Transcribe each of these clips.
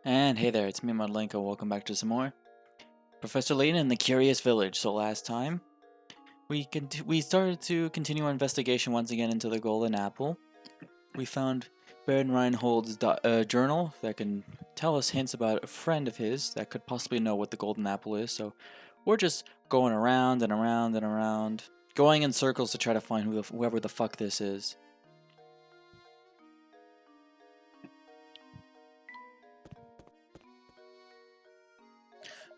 And hey there, it's me, Mudlink, and welcome back to some more Professor Layton in the Curious Village. So last time, we started to continue our investigation once again into the Golden Apple. We found Baron Reinhold's journal that can tell us hints about a friend of his that could possibly know what the Golden Apple is. So we're just going around and around and around, going in circles to try to find whoever the fuck this is.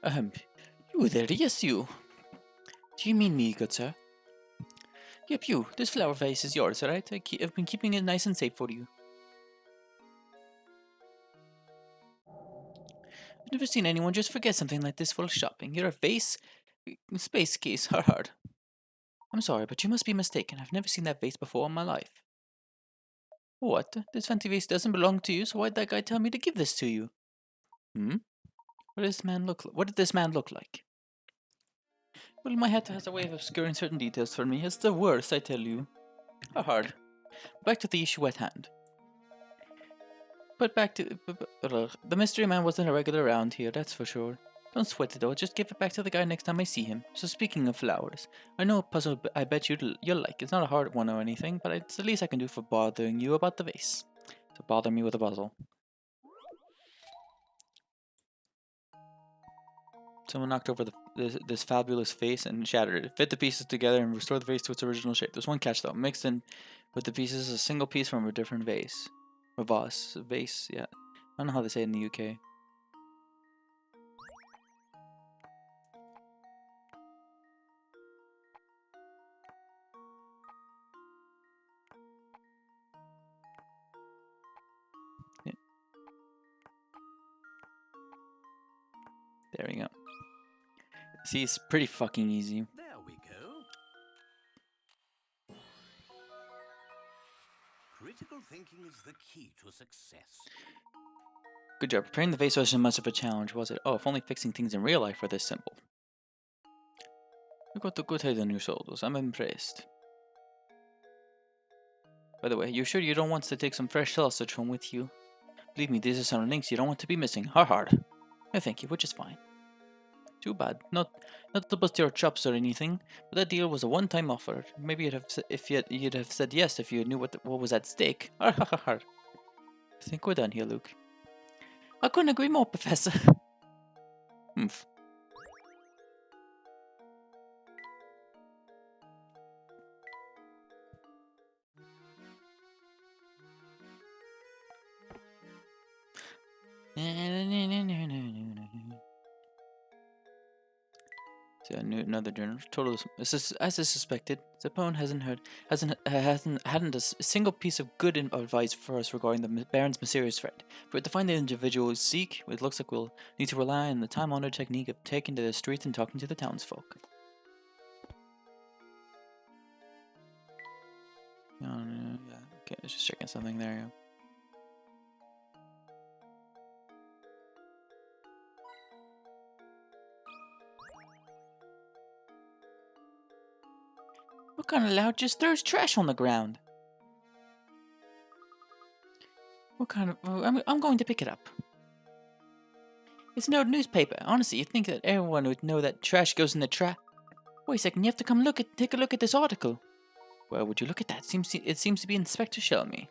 Ahem, you there, yes you. Do you mean me, good sir? Yep, you. This flower vase is yours, alright? I've been keeping it nice and safe for you. I've never seen anyone just forget something like this while shopping. You're a vase? Space case, hard. I'm sorry, but you must be mistaken. I've never seen that vase before in my life. What? This fancy vase doesn't belong to you, so why'd that guy tell me to give this to you? Hmm? What does this man look like? What did this man look like? Well, my hat has a way of obscuring certain details for me. It's the worst, I tell you. Hard. Back to the issue at hand. But back to... the mystery man wasn't a regular around here, that's for sure. Don't sweat it though, just give it back to the guy next time I see him. So speaking of flowers, I know a puzzle I bet you'll like. It's not a hard one or anything, but it's the least I can do for bothering you about the vase. So bother me with a puzzle. Someone knocked over this fabulous vase and shattered it. Fit the pieces together and restore the vase to its original shape. There's one catch though. Mixed in with the pieces is a single piece from a different vase. A vase, yeah. I don't know how they say it in the UK. Yeah. There we go. See, it's pretty fucking easy. There we go. Critical thinking is the key to success. Good job. Preparing the vase wasn't much of a challenge, was it? Oh, if only fixing things in real life were this simple. You got the good head on your shoulders. I'm impressed. By the way, you sure you don't want to take some fresh sausage home with you? Believe me, these are some links you don't want to be missing. Hard. No, thank you, which is fine. Too bad. Not to bust your chops or anything, but that deal was a one-time offer. Maybe you'd have said yes if you knew what was at stake. I think we're done here, Luke. I couldn't agree more, Professor. Humph. So another journal. Total as I suspected. The opponent hadn't a single piece of good advice for us regarding the Baron's mysterious threat. For it to find the individual we seek, it looks like we'll need to rely on the time-honored technique of taking to the streets and talking to the townsfolk. Yeah, okay, just checking something there. Yeah. What kind of loud just throws trash on the ground? What kind of... I'm going to pick it up. It's an old newspaper. Honestly, you'd think that everyone would know that trash goes in the trash. Wait a second, you have to take a look at this article. Well, would you look at that? It seems to be Inspector Shelmy.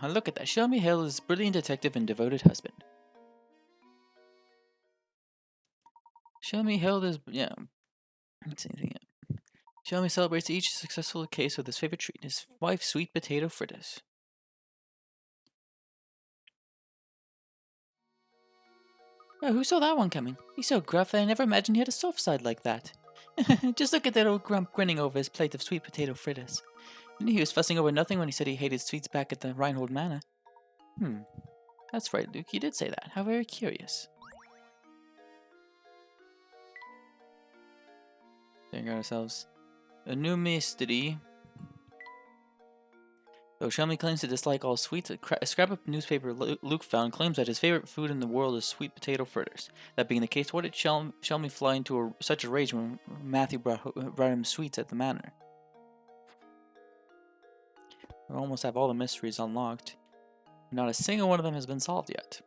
Look at that. Shelmy Hill is a brilliant detective and devoted husband. Shelmy Hill is... yeah. Let's see anything. Shelmy celebrates each successful case with his favorite treat, his wife's sweet potato fritters. Oh, who saw that one coming? He's so gruff that I never imagined he had a soft side like that. Just look at that old grump grinning over his plate of sweet potato fritters. I knew he was fussing over nothing when he said he hated sweets back at the Reinhold Manor. That's right, Luke, you did say that. How very curious. There we got ourselves a new mystery. Though Shelmy claims to dislike all sweets, a scrap of newspaper Luke found claims that his favorite food in the world is sweet potato fritters. That being the case, what did Shelmy fly into such a rage when Matthew brought him sweets at the manor? We almost have all the mysteries unlocked. Not a single one of them has been solved yet.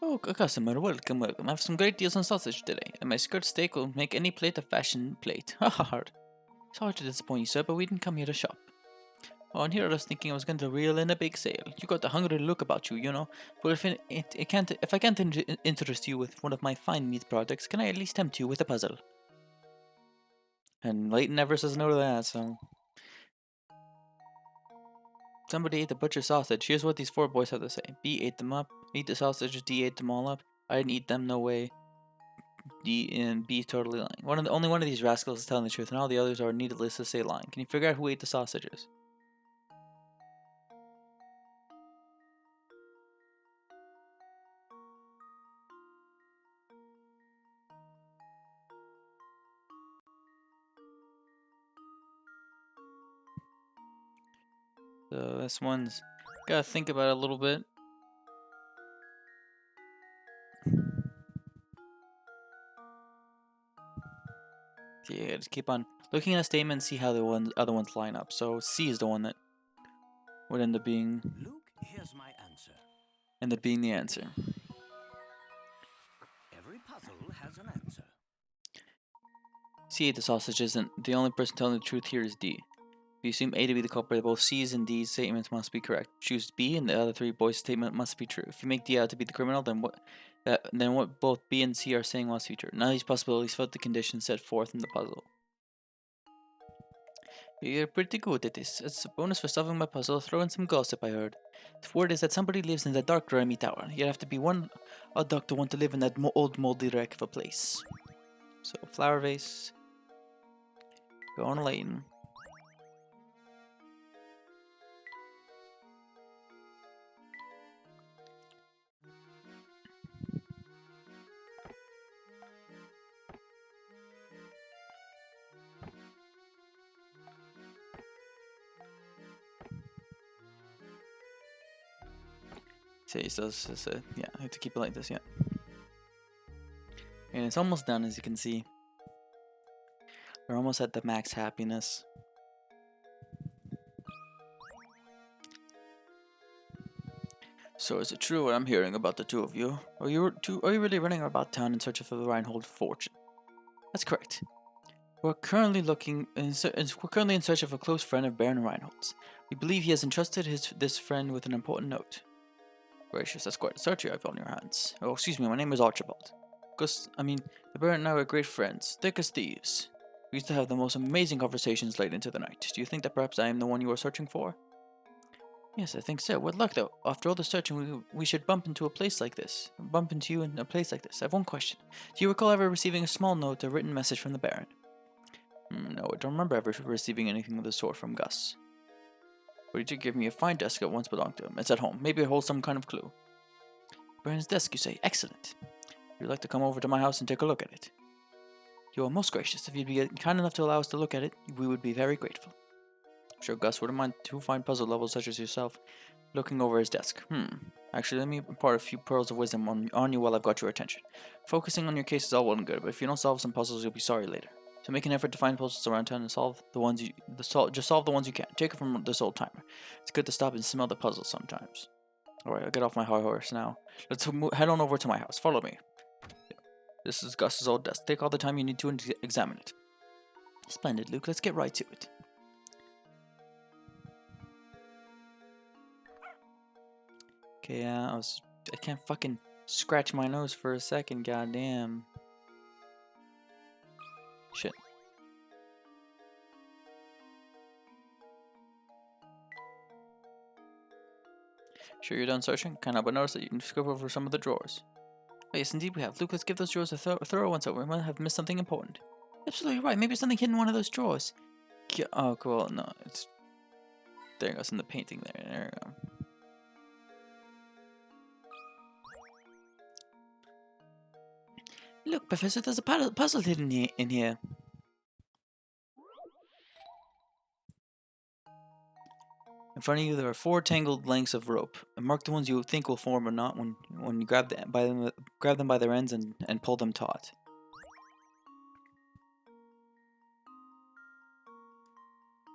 Oh, a customer, welcome, welcome. I have some great deals on sausage today, and my skirt steak will make any plate a fashion plate. Ha ha ha. Sorry to disappoint you, sir, but we didn't come here to shop. Oh, and here I was thinking I was going to reel in a big sale. You got the hungry look about you, you know. Well, if I can't interest you with one of my fine meat products, can I at least tempt you with a puzzle? And Layton never says no to that, so... Somebody ate the butcher sausage. Here's what these four boys have to say. B ate them up. Eat the sausage. D ate them all up. I didn't eat them, no way. D and B totally lying. Only one of these rascals is telling the truth, and all the others are needless to say lying. Can you figure out who ate the sausages? So this one's gotta think about it a little bit. Yeah, just keep on looking at a statement and see how the other ones line up. So C is the one that would end up being Luke, here's my answer. the answer. Every puzzle has an answer. C ate the sausages, and the only person telling the truth here is D. If you assume A to be the culprit, both C's and D's statements must be correct. Choose B, and the other three boys' statement must be true. If you make D out to be the criminal, then what both B and C are saying must be true. None of these possibilities fit the conditions set forth in the puzzle. You're pretty good at this. As a bonus for solving my puzzle, throw in some gossip I heard. The word is that somebody lives in the dark, grimy tower. You'd have to be one odd duck to want to live in that old, moldy wreck of a place. So, flower vase. Go on Layton. So he says, yeah, I have to keep it like this, yeah. And it's almost done, as you can see. We're almost at the max happiness. So is it true what I'm hearing about the two of you? Are you really running about town in search of the Reinhold fortune? That's correct. We're currently in search of a close friend of Baron Reinhold's. We believe he has entrusted this friend with an important note. Gracious, that's quite a search you have on your hands. Oh, excuse me, my name is Archibald. The Baron and I were great friends, thick as thieves. We used to have the most amazing conversations late into the night. Do you think that perhaps I am the one you are searching for? Yes, I think so. What luck, though. After all the searching, we should bump into a place like this. Bump into you in a place like this. I have one question. Do you recall ever receiving a small note, a written message from the Baron? No, I don't remember ever receiving anything of the sort from Gus. But he did give me a fine desk that once belonged to him. It's at home. Maybe it holds some kind of clue. Baron's desk, you say? Excellent. Would you like to come over to my house and take a look at it? You are most gracious. If you'd be kind enough to allow us to look at it, we would be very grateful. I'm sure Gus wouldn't mind two fine puzzle levels such as yourself looking over his desk. Actually, let me impart a few pearls of wisdom on you while I've got your attention. Focusing on your case is all well and good, but if you don't solve some puzzles, you'll be sorry later. So make an effort to find puzzles around town and solve the ones just solve the ones you can. Take it from this old timer. It's good to stop and smell the puzzles sometimes. Alright, I'll get off my high horse now. Let's head on over to my house. Follow me. This is Gus's old desk. Take all the time you need to examine it. Splendid, Luke. Let's get right to it. Okay, I can't fucking scratch my nose for a second, goddamn. Shit. Sure you're done searching? Can't help but notice that you can scribble over some of the drawers. Oh, yes, indeed we have. Luke, let's give those drawers a thorough once over. We might have missed something important. Absolutely right. Maybe something hidden in one of those drawers. Yeah, oh, cool. No, it's... There it goes in the painting there. There we go. Look, Professor, there's a puzzle hidden in here. In front of you, there are 4 tangled lengths of rope. Mark the ones you think will form or not when you grab them by their ends and pull them taut.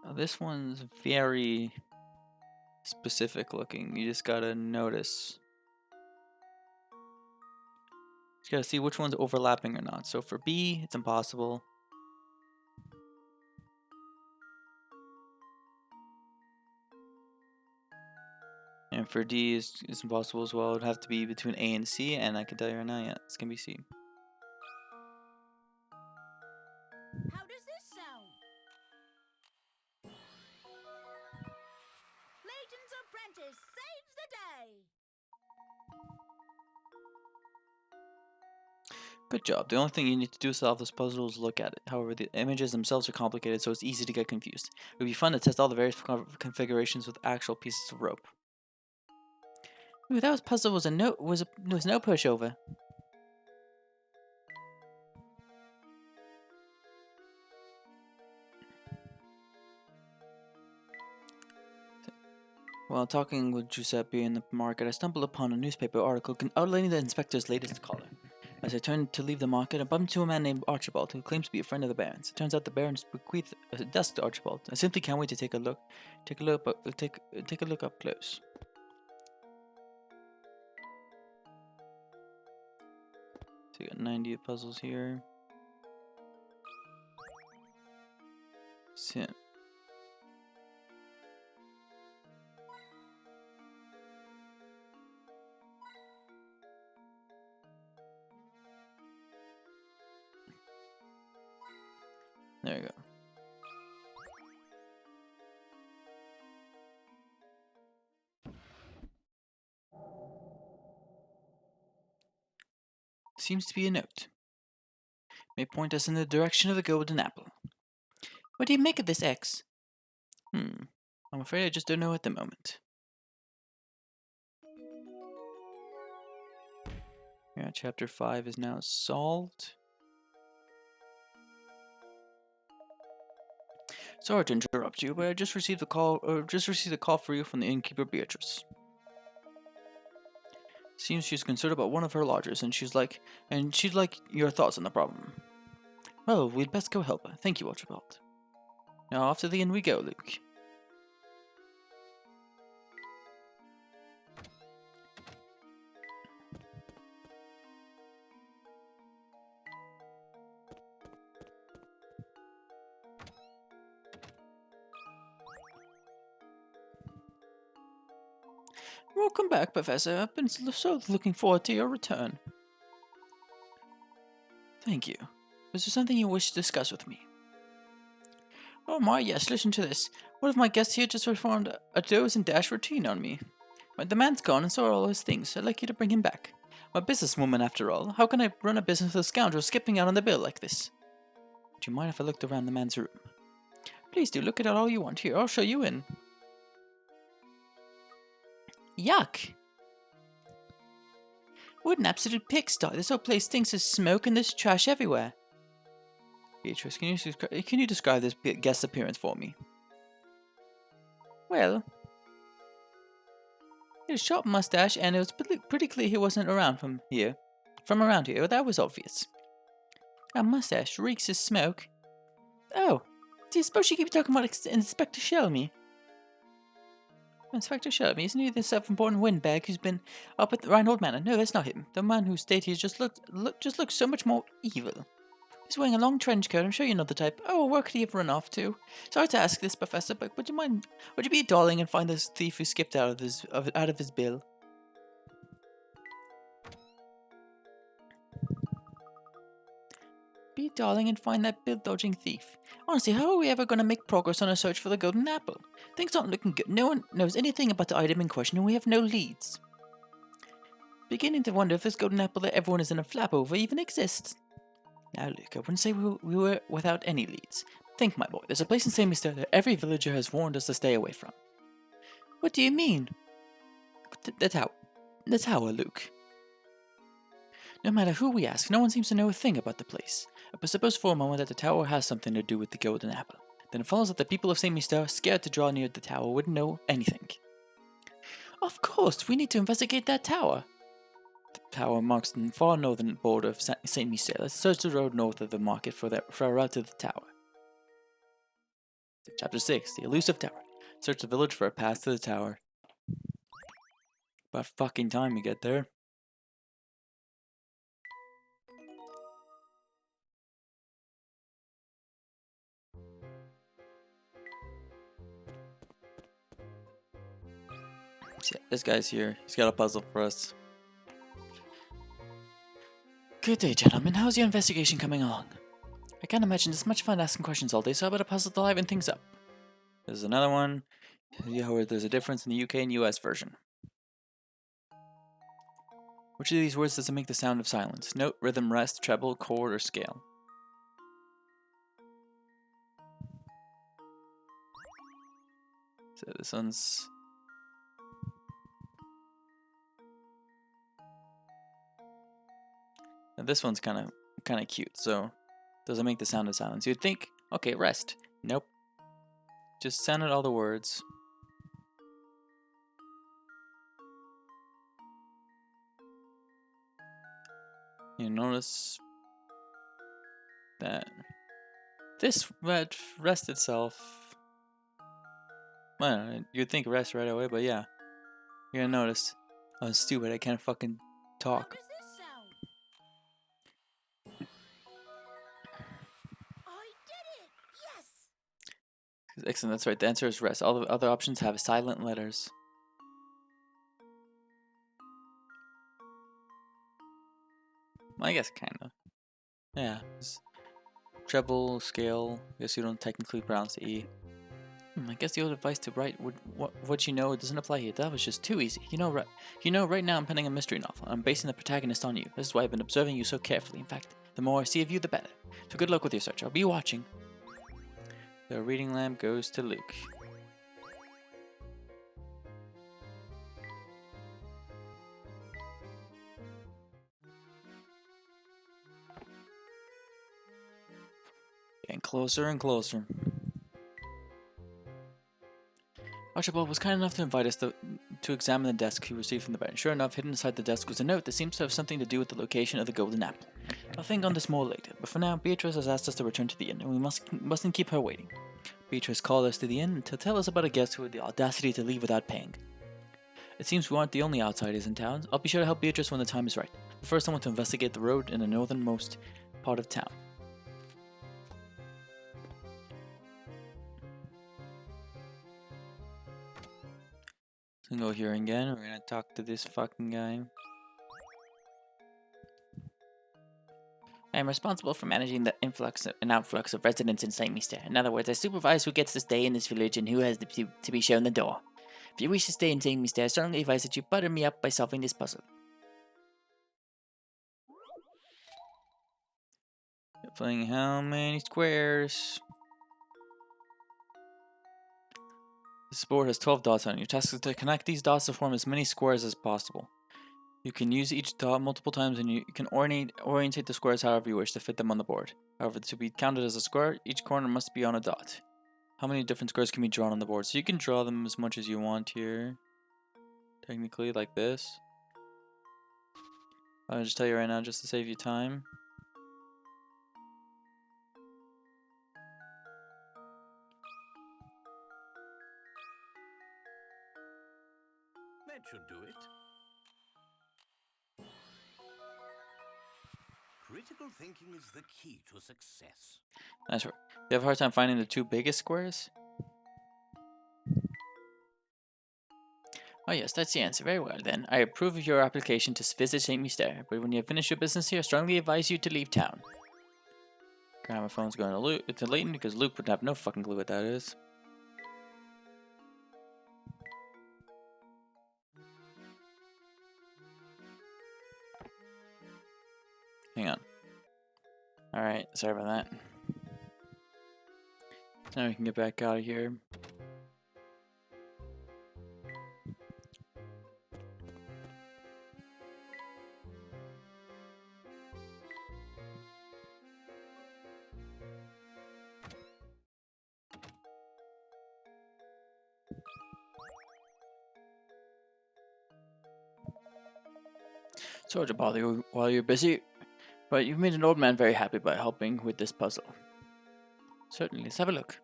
Now, this one's very specific looking. You just gotta notice. Just gotta see which one's overlapping or not. So for B, it's impossible. And for D is impossible as well. It'd have to be between A and C, and I can tell you right now, yeah, it's gonna be C. How does this sound? Layton's apprentice saves the day! Good job. The only thing you need to do to solve this puzzle is look at it. However, the images themselves are complicated, so it's easy to get confused. It would be fun to test all the various configurations with actual pieces of rope. Ooh, that puzzle was no pushover. While talking with Giuseppe in the market, I stumbled upon a newspaper article outlining the inspector's latest caller. As I turned to leave the market, I bumped into a man named Archibald, who claims to be a friend of the Baron's. It turns out the Baron's bequeathed a desk to Archibald. I simply can't wait to take a look up close. So you got 90 puzzles here. So, there you go. Seems to be a note. May point us in the direction of the golden apple. What do you make of this, X? I'm afraid I just don't know at the moment. Yeah, chapter 5 is now solved. Sorry to interrupt you, but I just received a call for you from the innkeeper Beatrice. Seems she's concerned about one of her lodgers, and she'd like your thoughts on the problem. Well, we'd best go help her. Thank you, Archibald. Now off to the inn we go, Luke. Welcome back, Professor. I've been so looking forward to your return. Thank you. Was there something you wish to discuss with me? Oh my, yes, listen to this. One of my guests here just performed a doze and dash routine on me. But the man's gone and so are all his things. I'd like you to bring him back. I'm a businesswoman after all. How can I run a business with a scoundrel skipping out on the bill like this? Do you mind if I looked around the man's room? Please do, look at it all you want. Here, I'll show you in. Yuck! What an absolute pigsty. This whole place stinks of smoke and there's trash everywhere. Beatrice, can you describe this guest's appearance for me? Well, he had a sharp mustache, and it was pretty clear he wasn't from around here. That was obvious. That mustache reeks of smoke. Oh, do you suppose you keep talking about Inspector Shelby? Inspector Shelby, isn't he the self-important windbag who's been up at the Reinhold Manor? No, that's not him. The man who stayed here just looks so much more evil. He's wearing a long trench coat. I'm sure you know the type. Oh, where could he have run off to? Sorry to ask this, Professor, but would you be a darling and find this thief who skipped out of his bill? Be a darling and find that bill-dodging thief. Honestly, how are we ever going to make progress on our search for the golden apple? Things aren't looking good. No one knows anything about the item in question, and we have no leads. Beginning to wonder if this golden apple that everyone is in a flap over even exists. Now, Luke, I wouldn't say we were without any leads. Think, my boy, there's a place in St. Mister that every villager has warned us to stay away from. What do you mean? The tower, Luke. No matter who we ask, no one seems to know a thing about the place. But suppose for a moment that the tower has something to do with the golden apple. Then it follows that the people of St. Mister, scared to draw near the tower, wouldn't know anything. Of course, we need to investigate that tower. The tower marks the far northern border of St. Michel. Let's search the road north of the market for a route to the tower. Chapter 6, The Elusive Tower. Search the village for a path to the tower. About fucking time we get there. So, yeah, this guy's here. He's got a puzzle for us. Good day, gentlemen. How's your investigation coming along? I can't imagine it's much fun asking questions all day, so how about a puzzle to liven things up? There's another one. Yeah, where there's a difference in the UK and US version. Which of these words doesn't make the sound of silence? Note, rhythm, rest, treble, chord, or scale? So this one's... Now this one's kind of cute, so doesn't make the sound of silence. You'd think, okay, rest. Nope. Just sound out all the words. You notice that this red rest itself. Well, you'd think rest right away, but yeah, you're gonna notice. I'm stupid. I can't fucking How talk. does this sound? I did it! Yes! Excellent. That's right. The answer is rest. All the other options have silent letters. Well, I guess kind of. Yeah. Treble, scale. Guess you don't technically pronounce the E. I guess the old advice to write what you know doesn't apply here. That was just too easy. You know, right now I'm penning a mystery novel. I'm basing the protagonist on you. This is why I've been observing you so carefully. In fact, the more I see of you, the better. So good luck with your search. I'll be watching. The reading lamp goes to Luke. Getting closer and closer. Archibald was kind enough to invite us to examine the desk he received from the baron. Sure enough, hidden inside the desk was a note that seems to have something to do with the location of the golden apple. I'll think on this more later, but for now, Beatrice has asked us to return to the inn, and we mustn't keep her waiting. Beatrice called us to the inn to tell us about a guest who had the audacity to leave without paying. It seems we aren't the only outsiders in town. I'll be sure to help Beatrice when the time is right. But first, I want to investigate the road in the northernmost part of town. So go here again. We're gonna talk to this fucking guy. I am responsible for managing the influx and outflux of residents in St. Meester. In other words, I supervise who gets to stay in this village and who has to be shown the door. If you wish to stay in St. Meester, I strongly advise that you butter me up by solving this puzzle. Playing how many squares? This board has 12 dots on it. Your task is to connect these dots to form as many squares as possible. You can use each dot multiple times and you can orientate the squares however you wish to fit them on the board. However, to be counted as a square, each corner must be on a dot. How many different squares can be drawn on the board? So you can draw them as much as you want here. Technically, like this. I'll just tell you right now, just to save you time. That should do it. Critical thinking is the key to success. That's right. You have a hard time finding the two biggest squares? Oh yes, that's the answer. Very well then. I approve of your application to visit St. Meester, but when you have finished your business here, I strongly advise you to leave town. Gramophone's going to Layton because Luke would have no fucking clue what that is. Hang on. Alright, sorry about that. Now we can get back out of here. Sorry to bother you while you're busy, but you've made an old man very happy by helping with this puzzle. Certainly, let's have a look.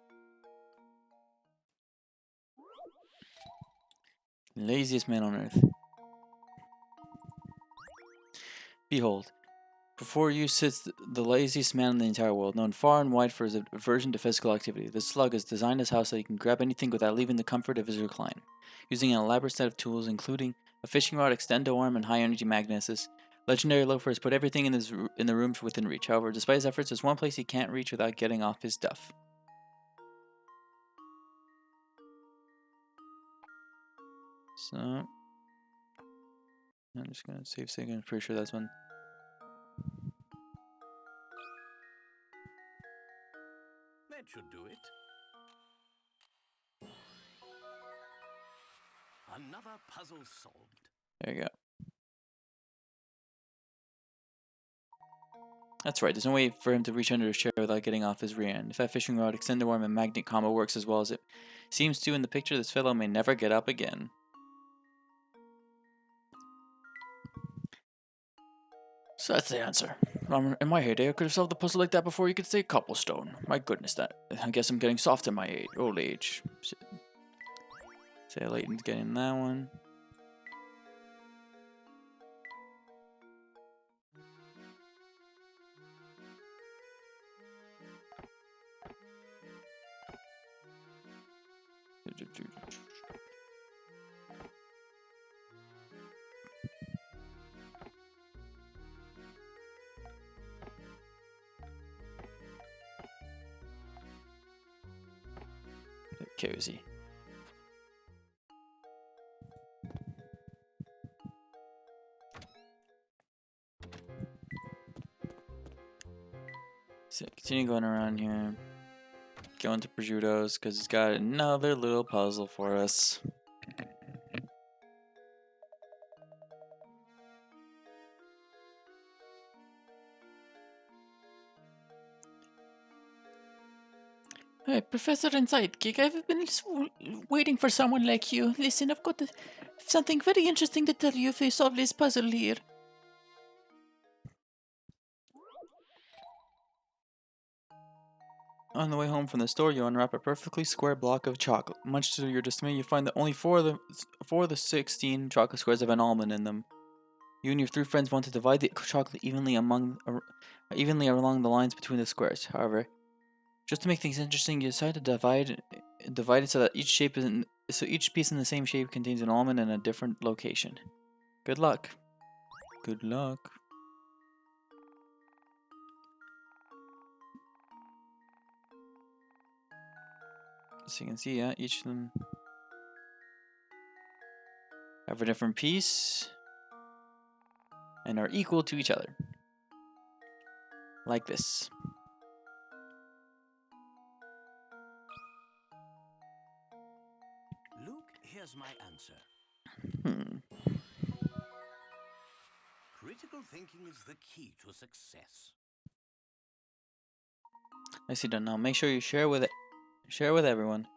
Laziest man on earth. Behold, Before you sits the laziest man in the entire world, known far and wide for his aversion to physical activity. The slug has designed his house so he can grab anything without leaving the comfort of his recliner. Using an elaborate set of tools, including a fishing rod, extendo arm, and high-energy magnets, legendary loafer has put everything in the room within reach. However, despite his efforts, there's one place he can't reach without getting off his duff. So, I'm just gonna save second. I'm pretty sure that's one. That should do it. Another puzzle solved. There you go. That's right, there's no way for him to reach under his chair without getting off his rear end. If that fishing rod, extender arm, and magnet combo works as well as it seems to in the picture, this fellow may never get up again. So that's the answer. In my heyday, I could have solved the puzzle like that before you could say cobblestone. My goodness, I guess I'm getting soft in my old age. Say Layton's getting that one. Cozy. So continue going around here. Going to Prosciutto's because he's got another little puzzle for us. Hey, Professor and Sidekick, I've been waiting for someone like you. Listen, I've got something very interesting to tell you if you solve this puzzle here. On the way home from the store, you unwrap a perfectly square block of chocolate. Much to your dismay, you find that only four of the 16 chocolate squares have an almond in them. You and your three friends want to divide the chocolate evenly along the lines between the squares. However, just to make things interesting, you decide to divide it so that each piece in the same shape contains an almond in a different location. Good luck. Good luck. So you can see, yeah, each of them have a different piece and are equal to each other. Like this. Luke, here's my answer. Critical thinking is the key to success. Nicely done. Now make sure you share with everyone.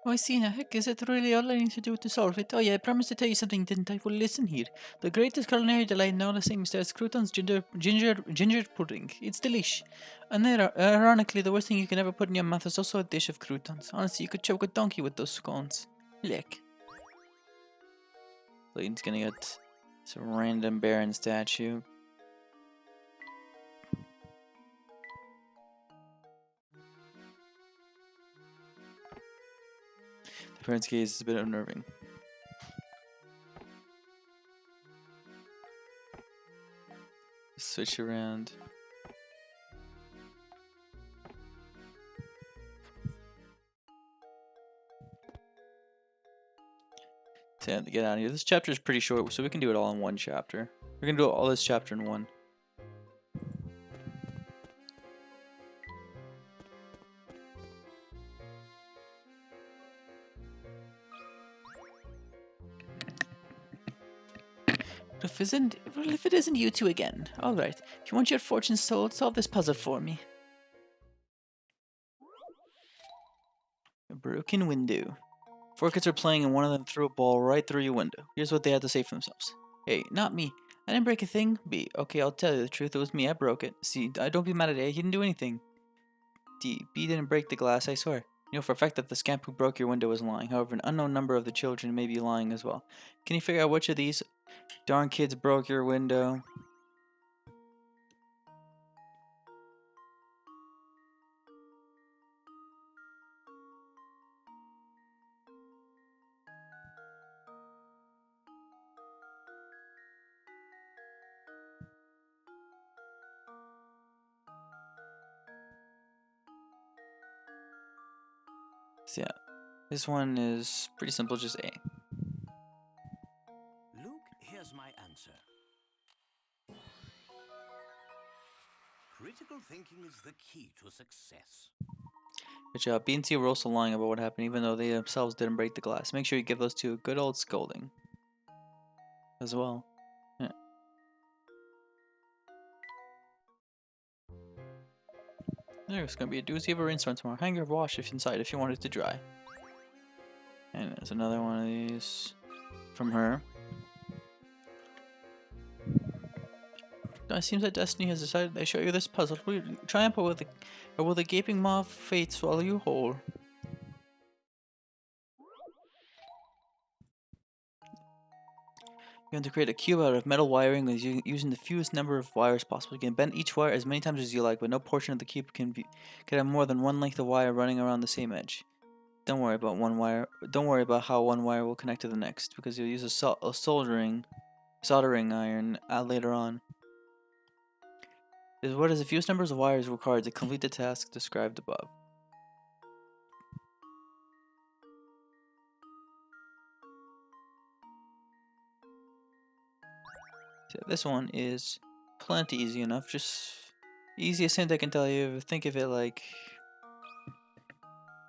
Oh, I see now. Heck, is it really all I need to do to solve it? Oh yeah, I promised to tell you something, didn't I? Well, listen here. The greatest culinary delight in all the same as croutons ginger pudding. It's delish. And then, ironically, the worst thing you can ever put in your mouth is also a dish of croutons. Honestly, you could choke a donkey with those scones. Lick. Layton's gonna get some random Baron statue. The parent's gaze is a bit unnerving. Switch around. To get out of here. This chapter is pretty short, so we can do it all in one chapter. We're gonna do all this chapter in one. If it isn't you two again. Alright, if you want your fortune sold, solve this puzzle for me. A broken window. Four kids are playing and one of them threw a ball right through your window. Here's what they had to say for themselves. A. Not me. I didn't break a thing. B. Okay, I'll tell you the truth. It was me. I broke it. C. Don't be mad at A. He didn't do anything. D. B didn't break the glass. I swear. You know for a fact that the scamp who broke your window was lying. However, an unknown number of the children may be lying as well. Can you figure out which of these darn kids broke your window? So yeah, this one is pretty simple, just A. Luke, here's my answer. Critical thinking is the key to success. Good job. B and C were also lying about what happened, even though they themselves didn't break the glass. Make sure you give those two a good old scolding. As well. Yeah. There's gonna be a doozy of a rainstorm tomorrow. Hang your wash inside if you want it to dry. And there's another one of these from her. It seems that destiny has decided they show you this puzzle. Will you triumph or will the gaping maw of fate swallow you whole? You want to create a cube out of metal wiring using the fewest number of wires possible. You can bend each wire as many times as you like, but no portion of the cube can have more than one length of wire running around the same edge. Don't worry about one wire. Don't worry about how one wire will connect to the next, because you'll use a soldering iron later on. What is the fewest numbers of wires required to complete the task described above? So this one is plenty easy enough. Just easiest hint I can tell you. Think of it like,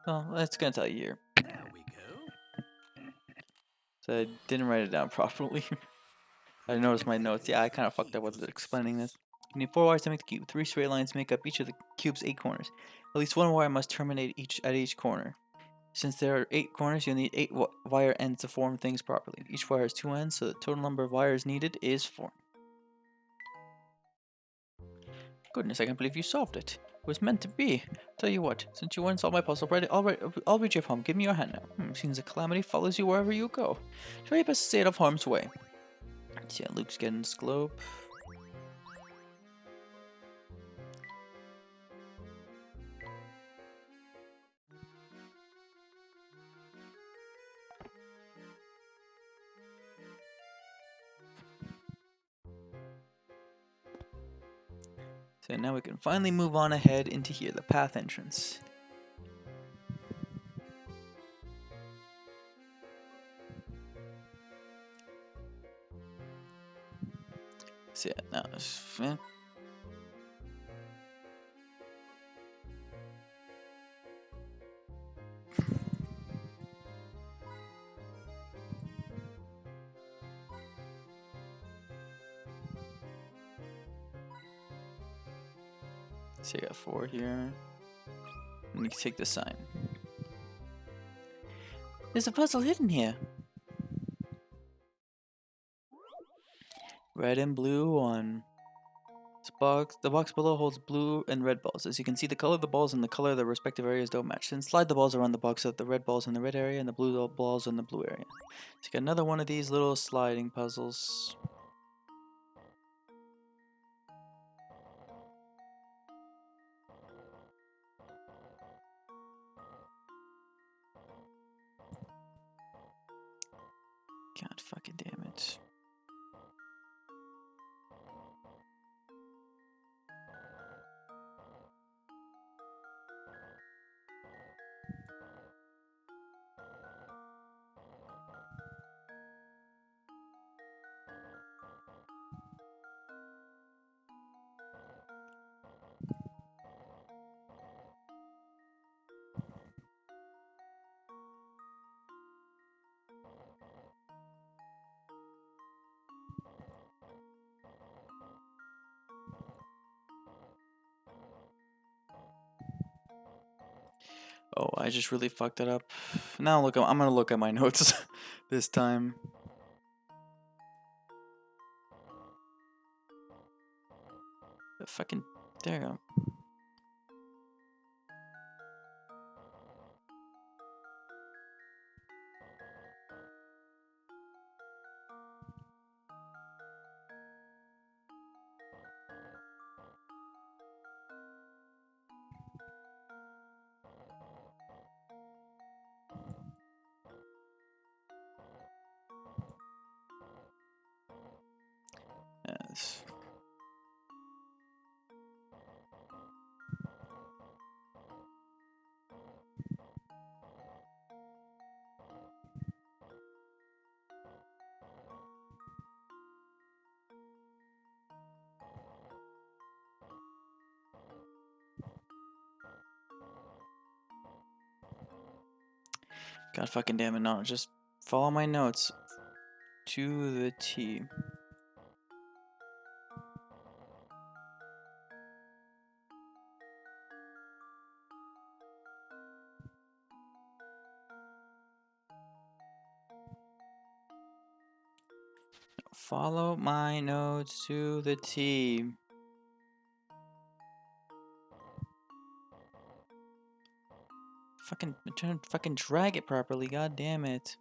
well, that's gonna tell you here. There we go. So I didn't write it down properly. I noticed my notes. Yeah, I kind of fucked up with explaining this. You need 4 wires to make the cube. 3 straight lines make up each of the cube's 8 corners. At least 1 wire must terminate at each corner. Since there are 8 corners, you'll need 8 wire ends to form things properly. Each wire has 2 ends, so the total number of wires needed is 4. Goodness, I can't believe you solved it. It was meant to be. Tell you what, since you once solved my puzzle, I'll read your poem. Give me your hand now. Seems a calamity follows you wherever you go. Try your best to stay out of harm's way. So yeah, Luke's getting this globe. So now we can finally move on ahead into here, the path entrance. So yeah, now so you got 4 here. And you can take the sign. There's a puzzle hidden here. Red and blue on the box below holds blue and red balls. As you can see, the color of the balls and the color of the respective areas don't match. Then slide the balls around the box so that the red balls in the red area and the blue balls in the blue area. So you got another one of these little sliding puzzles. God fucking damn it. Oh, I just really fucked it up. Now I'm gonna look at my notes this time. Fucking, there you go. Yes. God fucking damn it, no, just follow my notes to the T. Follow my notes to the T. Fucking, I'm trying to fucking drag it properly, god damn it.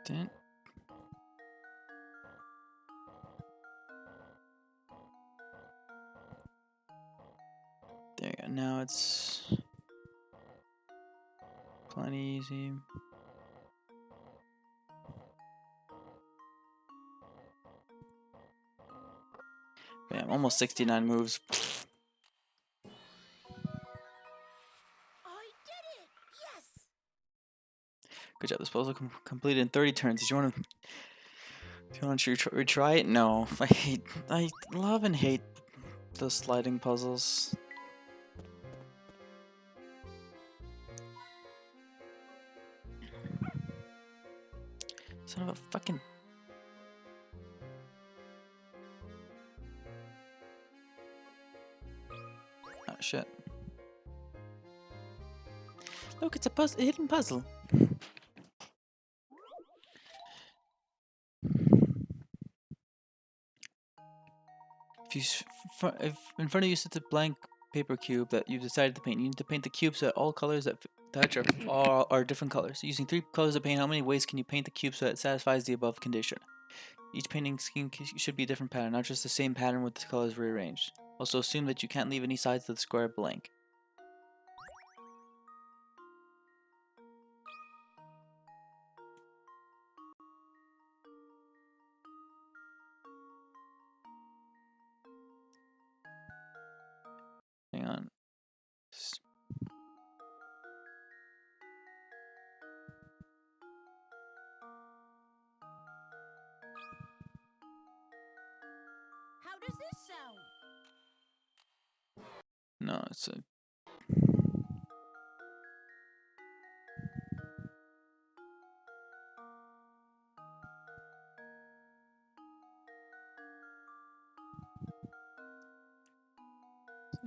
Dun. There you go. Now it's plenty easy. Bam, almost 69 moves. I did it! Yes! Good job. This puzzle completed in 30 turns. Do you want to retry it? No. I love and hate the sliding puzzles. Son of a fucking... Oh shit. Look, it's a hidden puzzle. If in front of you sits a blank paper cube that you've decided to paint, you need to paint the cube so that all colors that touch are different colors. Using 3 colors of paint, how many ways can you paint the cube so that it satisfies the above condition? Each painting scheme should be a different pattern, not just the same pattern with the colors rearranged. Also assume that you can't leave any sides of the square blank. Hang on. How does this sound? No, it's a...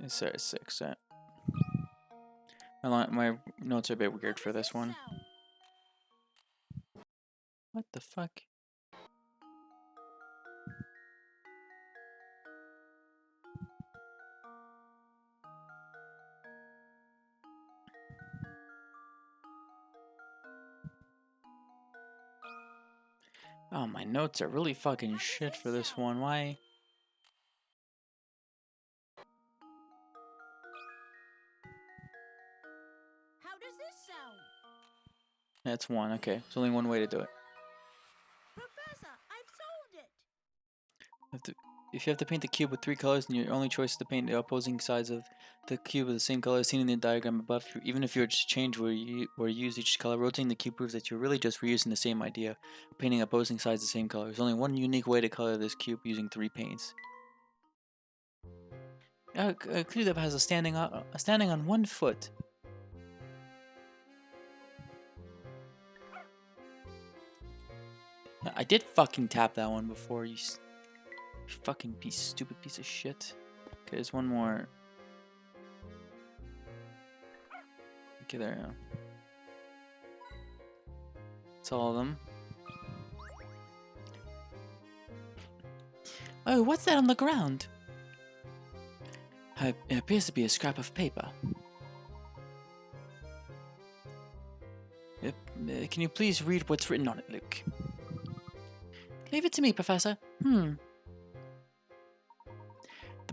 It's at 6, right? My notes are a bit weird for this one. Sound? What the fuck? Oh, my notes are really fucking shit for this one. Why? How does this sound? That's 1. Okay, there's only one way to do it. Professor, I've solved it! If you have to paint the cube with 3 colors, and your only choice is to paint the opposing sides of the cube with the same color as seen in the diagram above, even if you were to change where you use each color, rotating the cube proves that you're really just reusing the same idea, painting opposing sides the same color. There's only one unique way to color this cube using 3 paints. A cube that has a standing on 1 foot. I did fucking tap that one before, you fucking stupid piece of shit. Okay, there's one more. Okay, there we go. That's all of them. Oh, what's that on the ground? It appears to be a scrap of paper. Can you please read what's written on it, Luke? Leave it to me, Professor. The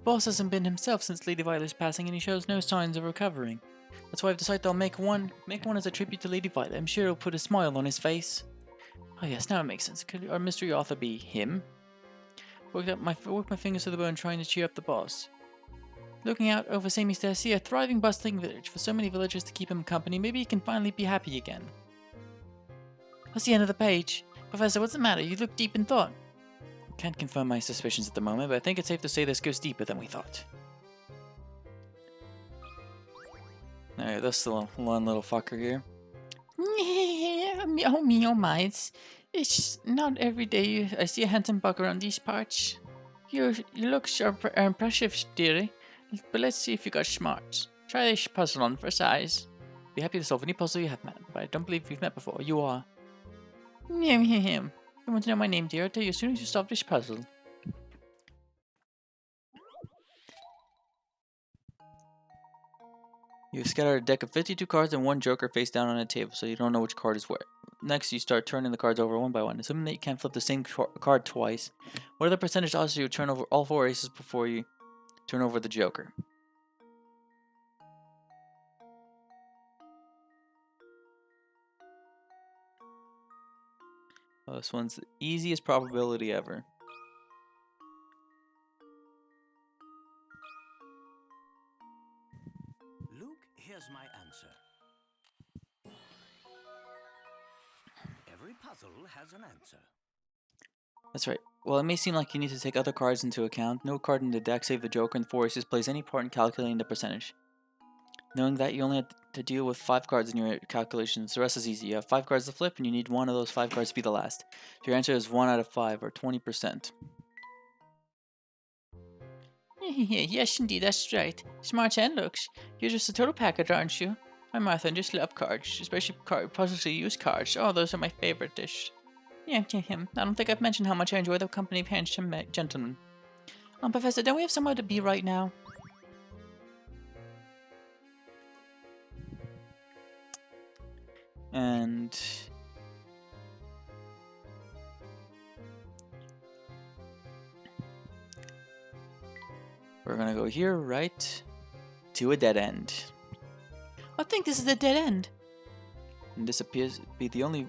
boss hasn't been himself since Lady Violet's passing, and he shows no signs of recovering. That's why I've decided I'll make one as a tribute to Lady Violet. I'm sure it'll put a smile on his face. Oh yes, now it makes sense. Could our mystery author be him? Worked my fingers to the bone trying to cheer up the boss. Looking out over Sammy Stairs, see a thriving, bustling village. For so many villagers to keep him company, maybe he can finally be happy again. That's the end of the page. Professor, what's the matter? You look deep in thought. Can't confirm my suspicions at the moment, but I think it's safe to say this goes deeper than we thought. Alright, that's the one little fucker here. Oh me, oh my, it's not every day I see a handsome buck around these parts. You look sharp and impressive, dearie, but let's see if you got smarts. Try this puzzle on for size. Be happy to solve any puzzle you have, madam, but I don't believe we've met before. You are. You want to know my name, dear? I'll tell you as soon as you solve this puzzle. You scatter a deck of 52 cards and one joker face down on a table, so you don't know which card is where. Next, you start turning the cards over one by one. Assuming that you can't flip the same card twice, what are the percentage odds you turn over all 4 aces before you turn over the joker? Oh, this one's the easiest probability ever. Luke, here's my answer. Every puzzle has an answer. That's right. Well, it may seem like you need to take other cards into account. No card in the deck save the joker and 4 aces plays any part in calculating the percentage. Knowing that, you only have to deal with 5 cards in your calculations. The rest is easy. You have 5 cards to flip, and you need one of those 5 cards to be the last. So your answer is 1 out of 5, or 20%. Yes, indeed, that's right. Smart and looks. You're just a total package, aren't you? I'm Martha, and just love cards, especially puzzles to use cards. Oh, those are my favorite dish. Yeah, him. I don't think I've mentioned how much I enjoy the company of handsome gentlemen. Professor, don't we have somewhere to be right now? And we're gonna go here, right, to a dead end. I think this is a dead end. And this appears to be the only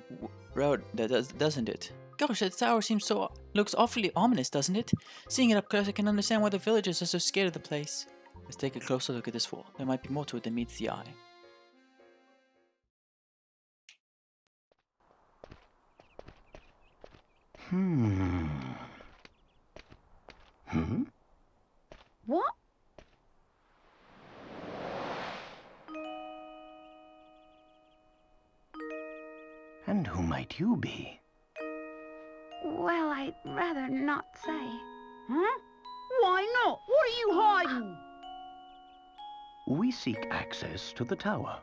road that doesn't it? Gosh, that tower looks awfully ominous, doesn't it? Seeing it up close, I can understand why the villagers are so scared of the place. Let's take a closer look at this wall. There might be more to it than meets the eye. What? And who might you be? Well, I'd rather not say. Huh? Why not? What are you hiding? We seek access to the tower.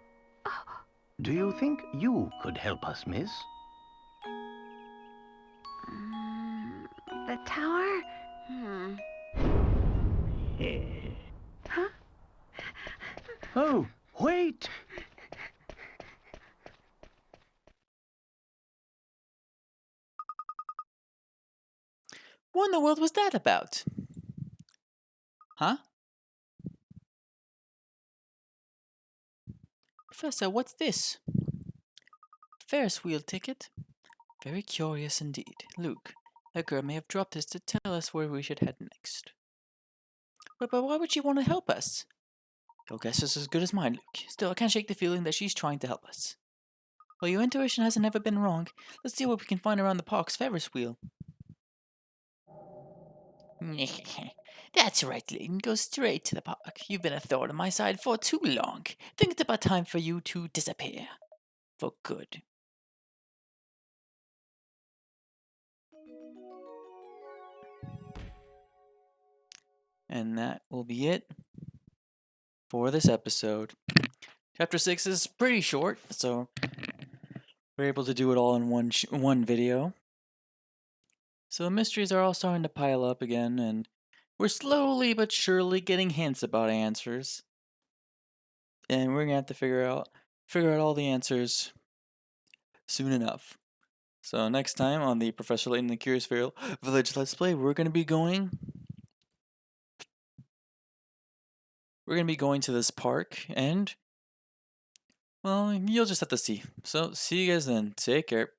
Do you think you could help us, miss? The tower? Huh? Oh, wait! What in the world was that about? Huh? Professor, what's this? Ferris wheel ticket? Very curious indeed. Luke, that girl may have dropped this to tell us where we should head next. But why would she want to help us? Your guess is as good as mine, Luke. Still, I can't shake the feeling that she's trying to help us. Well, your intuition hasn't ever been wrong. Let's see what we can find around the park's Ferris wheel. That's right, Layton. Go straight to the park. You've been a thorn on my side for too long. Think it's about time for you to disappear. For good. And that will be it for this episode. Chapter 6 is pretty short, so we're able to do it all in one video. So the mysteries are all starting to pile up again, and we're slowly but surely getting hints about answers. And we're gonna have to figure out all the answers soon enough. So next time on the Professor Layton and the Curious Village Let's Play, we're gonna be going to this park, and well, you'll just have to see. So see you guys then. Take care.